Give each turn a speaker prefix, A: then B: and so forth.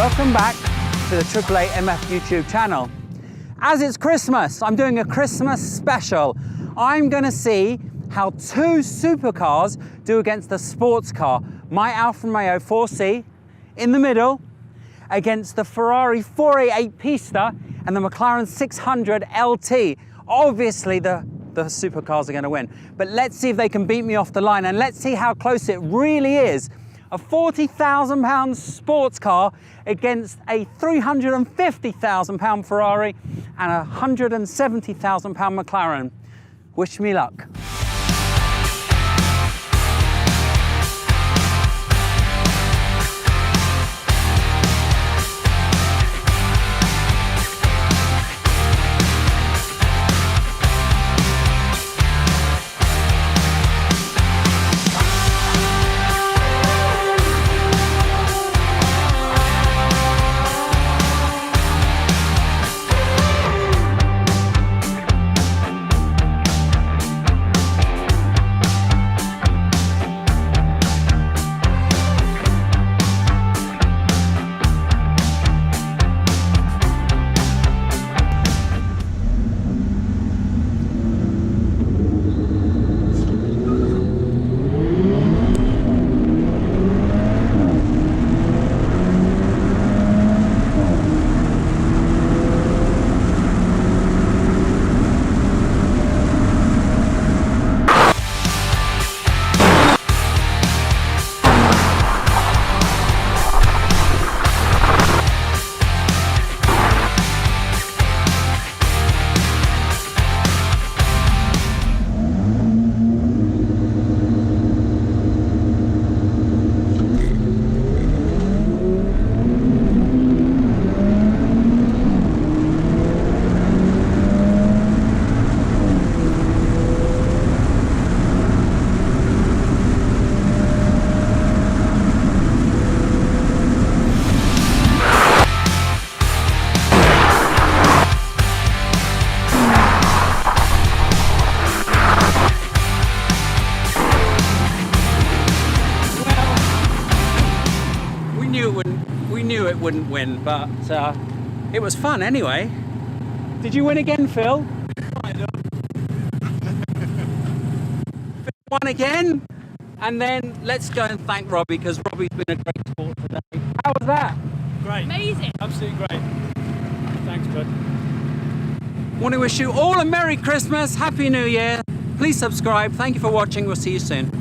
A: Welcome back to the AAA MF YouTube channel. As it's Christmas, I'm doing a Christmas special. I'm going to see how two supercars do against a sports car. My Alfa Romeo 4C in the middle against the Ferrari 488 Pista and the McLaren 600 LT. Obviously the supercars are going to win, but let's see if they can beat me off the line, and let's see how close it really is. A 40,000 pound sports car against a 350,000 pound Ferrari and a 170,000 pound McLaren. Wish me luck. We knew it wouldn't win, but it was fun anyway. Did you win again, Phil?
B: Kind of.
A: Phil won again, and then let's go and thank Robbie, because Robbie's been a great sport today. How was that?
B: Great.
C: Amazing.
B: Absolutely great. Thanks, bud.
A: Want to wish you all a Merry Christmas, Happy New Year. Please subscribe. Thank you for watching. We'll see you soon.